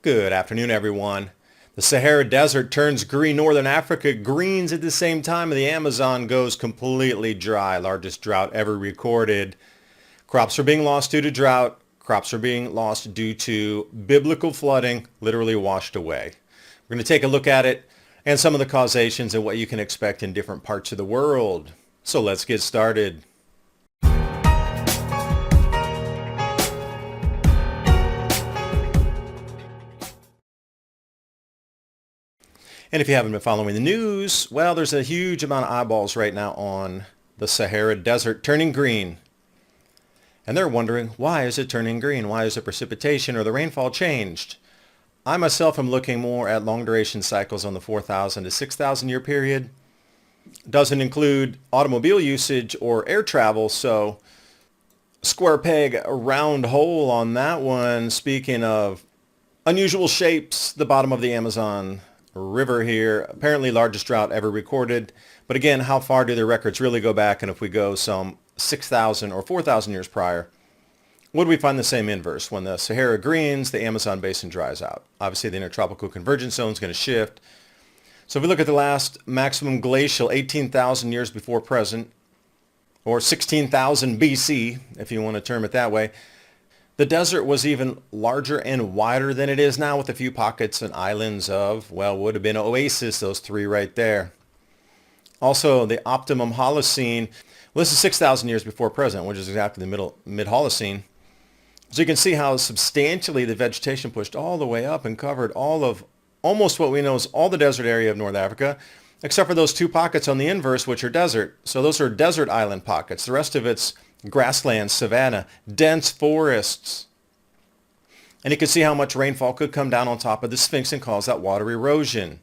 Good afternoon, everyone. The Sahara Desert turns green. Northern Africa greens at the same time, and the Amazon goes completely dry. Largest drought ever recorded. Crops are being lost due to drought. Crops are being lost due to biblical flooding, literally washed away. We're going to take a look at it and some of the causations and what you can expect in different parts of the world. So let's get started. And if you haven't been following the news, well, there's a huge amount of eyeballs right now on the Sahara Desert turning green. And they're wondering, why is it turning green? Why is the precipitation or the rainfall changed? I myself am looking more at long duration cycles on the 4,000 to 6,000 year period. Doesn't include automobile usage or air travel, so square peg, round hole on that one. Speaking of unusual shapes, the bottom of the Amazon River here, apparently largest drought ever recorded. But again, how far do the records really go back? And if we go some 6,000 or 4,000 years prior, would we find the same inverse? When the Sahara greens, the Amazon basin dries out. Obviously, the intertropical convergence zone is going to shift. So if we look at the last maximum glacial, 18,000 years before present, or 16,000 BC, if you want to term it that way, the desert was even larger and wider than it is now, with a few pockets and islands of, well, would have been oasis, those three right there. Also, the optimum Holocene, well, this is 6,000 years before present, which is exactly the mid-Holocene. So you can see how substantially the vegetation pushed all the way up and covered all of almost what we know is all the desert area of North Africa, except for those two pockets on the inverse, which are desert. So those are desert island pockets. The rest of it's grassland, savanna, dense forests. And you can see how much rainfall could come down on top of the Sphinx and cause that water erosion.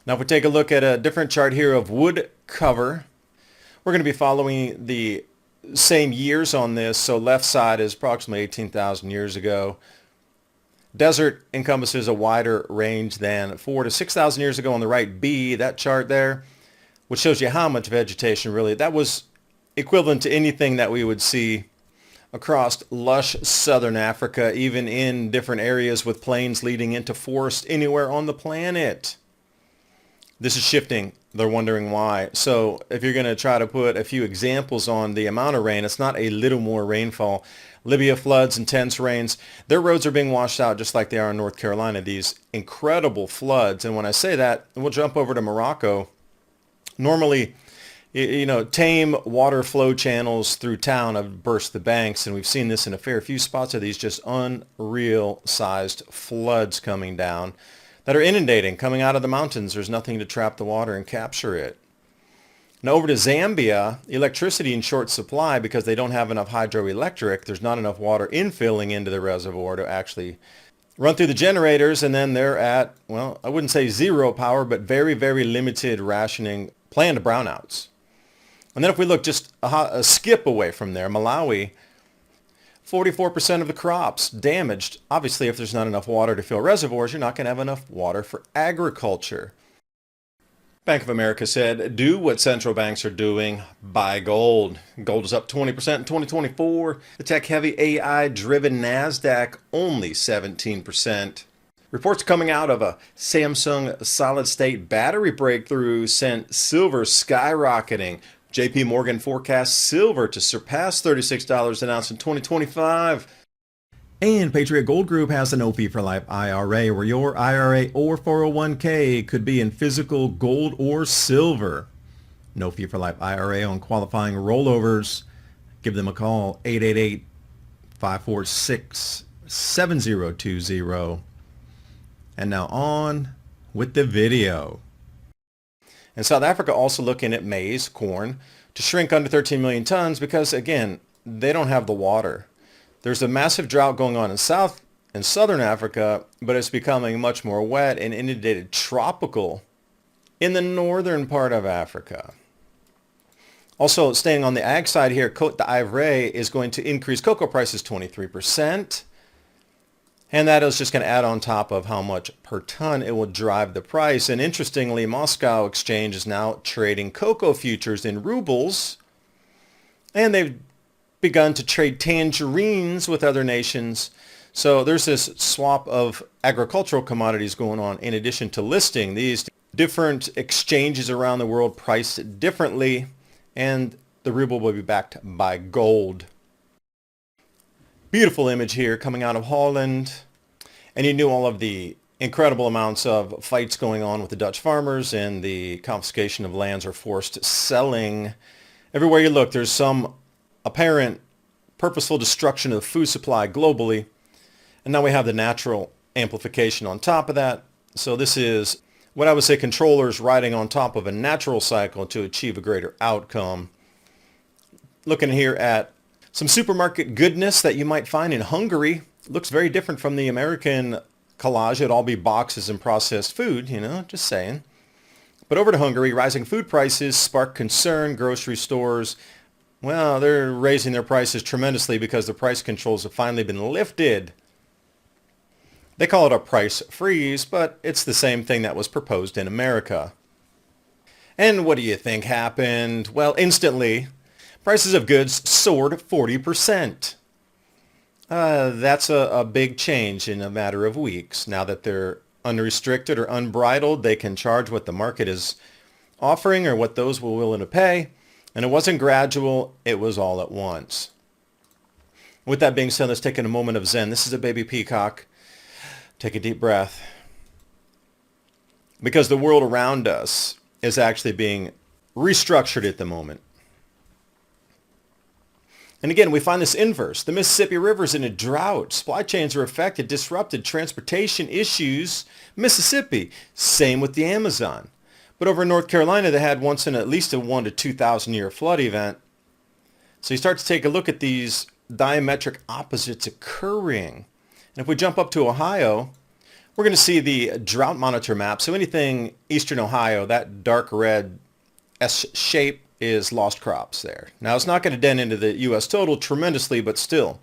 Now if we take a look at a different chart here of wood cover, we're going to be following the same years on this. So left side is approximately 18,000 years ago. Desert encompasses a wider range than 4,000 to 6,000 years ago on the right B, that chart there, which shows you how much vegetation really, that was equivalent to anything that we would see across lush southern Africa, even in different areas with plains leading into forest anywhere on the planet. This is shifting. They're wondering why. So if you're going to try to put a few examples on the amount of rain, it's not a little more rainfall. Libya floods, intense rains. Their roads are being washed out just like they are in North Carolina, these incredible floods. And when I say that, we'll jump over to Morocco. Normally, tame water flow channels through town have burst the banks, and we've seen this in a fair few spots of these just unreal sized floods coming down that are inundating, coming out of the mountains. There's nothing to trap the water and capture it. Now over to Zambia, electricity in short supply because they don't have enough hydroelectric. There's not enough water infilling into the reservoir to actually run through the generators, and then they're at, well, I wouldn't say zero power, but very, very limited rationing, planned brownouts. And then if we look just a skip away from there, Malawi, 44% of the crops damaged. Obviously, if there's not enough water to fill reservoirs, you're not going to have enough water for agriculture. Bank of America said, do what central banks are doing, buy gold. Gold is up 20% in 2024. The tech-heavy AI-driven NASDAQ, only 17%. Reports coming out of a Samsung solid-state battery breakthrough sent silver skyrocketing. JP Morgan forecasts silver to surpass $36 an ounce in 2025. And Patriot Gold Group has an OP for Life IRA, where your IRA or 401k could be in physical gold or silver. No fee for Life IRA on qualifying rollovers. Give them a call, 888-546-7020. And now on with the video. And South Africa also looking at maize, corn, to shrink under 13 million tons because, again, they don't have the water. There's a massive drought going on in South and Southern Africa, but it's becoming much more wet and inundated tropical in the northern part of Africa. Also, staying on the ag side here, Côte d'Ivoire is going to increase cocoa prices 23%. And that is just going to add on top of how much per ton it will drive the price. And interestingly, Moscow Exchange is now trading cocoa futures in rubles. And they've begun to trade tangerines with other nations. So there's this swap of agricultural commodities going on in addition to listing these different exchanges around the world priced differently, and the ruble will be backed by gold. Beautiful image here coming out of Holland. And you knew all of the incredible amounts of fights going on with the Dutch farmers and the confiscation of lands or forced selling. Everywhere you look, there's some apparent purposeful destruction of the food supply globally. And now we have the natural amplification on top of that. So this is what I would say controllers riding on top of a natural cycle to achieve a greater outcome. Looking here at some supermarket goodness that you might find in Hungary. It looks very different from the American collage. It'd all be boxes and processed food, just saying. But over to Hungary, rising food prices spark concern. Grocery stores, well, they're raising their prices tremendously because the price controls have finally been lifted. They call it a price freeze, but it's the same thing that was proposed in America. And what do you think happened? Well, instantly, prices of goods soared 40%. That's a big change in a matter of weeks. Now that they're unrestricted or unbridled, they can charge what the market is offering or what those were willing to pay. And it wasn't gradual, it was all at once. With that being said, let's take a moment of Zen. This is a baby peacock. Take a deep breath. Because the world around us is actually being restructured at the moment. And again, we find this inverse. The Mississippi River is in a drought. Supply chains are affected, disrupted, transportation issues. Mississippi, same with the Amazon. But over in North Carolina, they had once in at least a 1 to 2,000 year flood event. So you start to take a look at these diametric opposites occurring. And if we jump up to Ohio, we're going to see the drought monitor map. So anything eastern Ohio, that dark red S shape, is lost crops there. Now, it's not going to dent into the U.S. total tremendously, but still,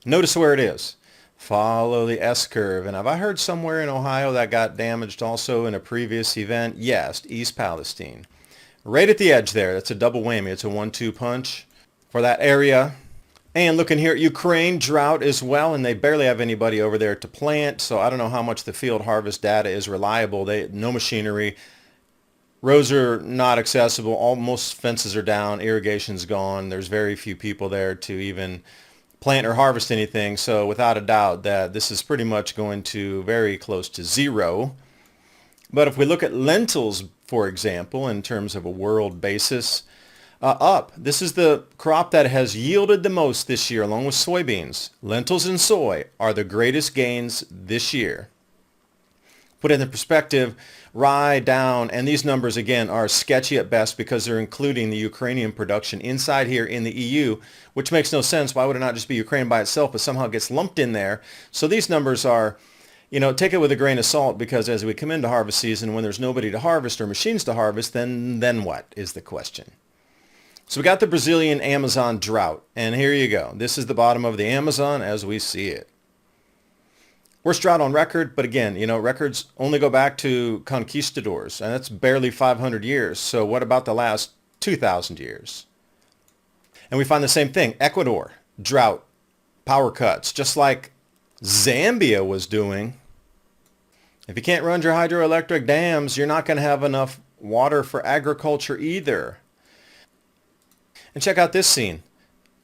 notice where it is. Follow the S-curve. And have I heard somewhere in Ohio that got damaged also in a previous event? Yes, East Palestine. Right at the edge there. That's a double whammy. It's a 1-2 punch for that area. And looking here at Ukraine, drought as well, and they barely have anybody over there to plant, so I don't know how much the field harvest data is reliable. No machinery. Roads are not accessible. Almost fences are down. Irrigation's gone. There's very few people there to even plant or harvest anything. So without a doubt that this is pretty much going to very close to zero. But if we look at lentils, for example, in terms of a world basis, up. This is the crop that has yielded the most this year, along with soybeans. Lentils and soy are the greatest gains this year. Put it in perspective, rye down, and these numbers again are sketchy at best because they're including the Ukrainian production inside here in the EU, which makes no sense. Why would it not just be Ukraine by itself, but somehow gets lumped in there? So these numbers are, take it with a grain of salt, because as we come into harvest season, when there's nobody to harvest or machines to harvest, then what is the question? So we got the Brazilian Amazon drought, and here you go. This is the bottom of the Amazon as we see it. Worst drought on record, but again, records only go back to conquistadors, and that's barely 500 years. So what about the last 2,000 years? And we find the same thing. Ecuador, drought, power cuts, just like Zambia was doing. If you can't run your hydroelectric dams, you're not going to have enough water for agriculture either. And check out this scene.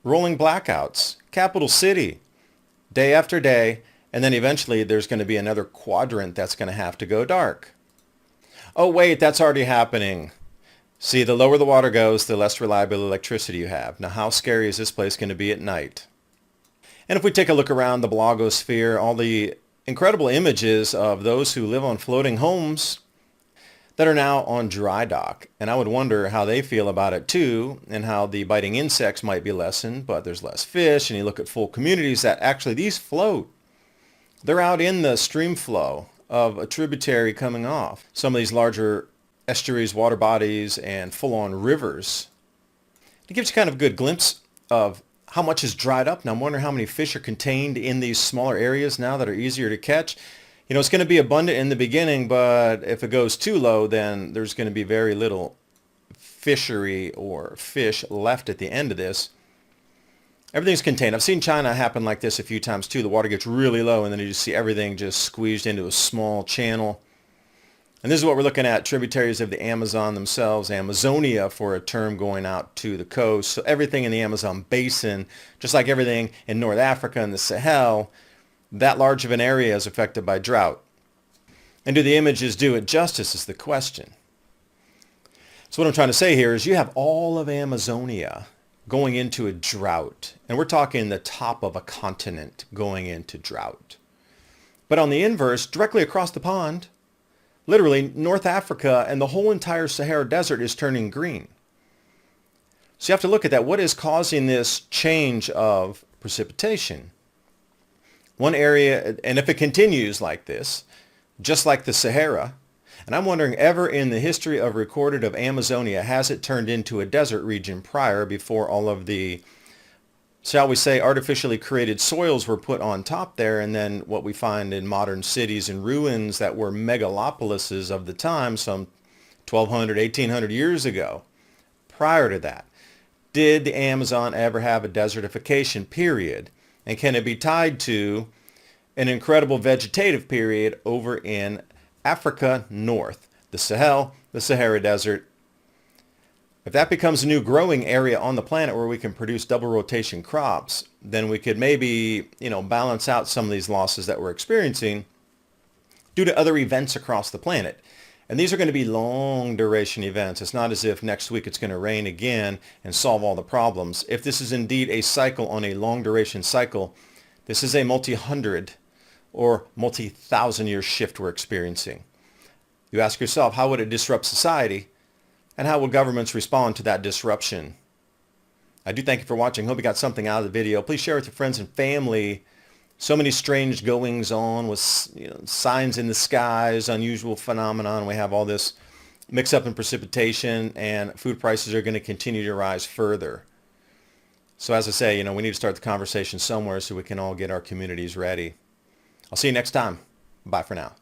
Rolling blackouts, capital city, day after day. And then eventually there's going to be another quadrant that's going to have to go dark. Oh, wait, that's already happening. See, the lower the water goes, the less reliable electricity you have. Now, how scary is this place going to be at night? And if we take a look around the blogosphere, all the incredible images of those who live on floating homes that are now on dry dock. And I would wonder how they feel about it too, and how the biting insects might be lessened, but there's less fish. And you look at full communities that actually these float. They're out in the stream flow of a tributary coming off some of these larger estuaries, water bodies, and full-on rivers. It gives you kind of a good glimpse of how much is dried up. Now I'm wondering how many fish are contained in these smaller areas now that are easier to catch. It's going to be abundant in the beginning, but if it goes too low, then there's going to be very little fishery or fish left at the end of this. Everything's contained. I've seen China happen like this a few times too. The water gets really low and then you just see everything just squeezed into a small channel. And this is what we're looking at, tributaries of the Amazon themselves, Amazonia for a term going out to the coast. So everything in the Amazon basin, just like everything in North Africa and the Sahel, that large of an area is affected by drought. And do the images do it justice is the question. So what I'm trying to say here is you have all of Amazonia going into a drought. And we're talking the top of a continent going into drought. But on the inverse, directly across the pond, literally North Africa and the whole entire Sahara Desert is turning green. So you have to look at that. What is causing this change of precipitation? One area, and if it continues like this, just like the Sahara, and I'm wondering, ever in the history of recorded of Amazonia, has it turned into a desert region prior, before all of the, shall we say, artificially created soils were put on top there, and then what we find in modern cities and ruins that were megalopolises of the time, some 1,200, 1,800 years ago. Prior to that, did the Amazon ever have a desertification period? And can it be tied to an incredible vegetative period over in Africa North, the Sahel, the Sahara Desert? If that becomes a new growing area on the planet where we can produce double rotation crops, then we could maybe, balance out some of these losses that we're experiencing due to other events across the planet. And these are going to be long duration events. It's not as if next week it's going to rain again and solve all the problems. If this is indeed a cycle on a long duration cycle, this is a multi-hundred or multi-thousand year shift we're experiencing. You ask yourself, how would it disrupt society? And how will governments respond to that disruption? I do thank you for watching. Hope you got something out of the video. Please share with your friends and family. So many strange goings on with signs in the skies, unusual phenomenon. We have all this mix up in precipitation, and food prices are going to continue to rise further. So as I say, we need to start the conversation somewhere so we can all get our communities ready. I'll see you next time. Bye for now.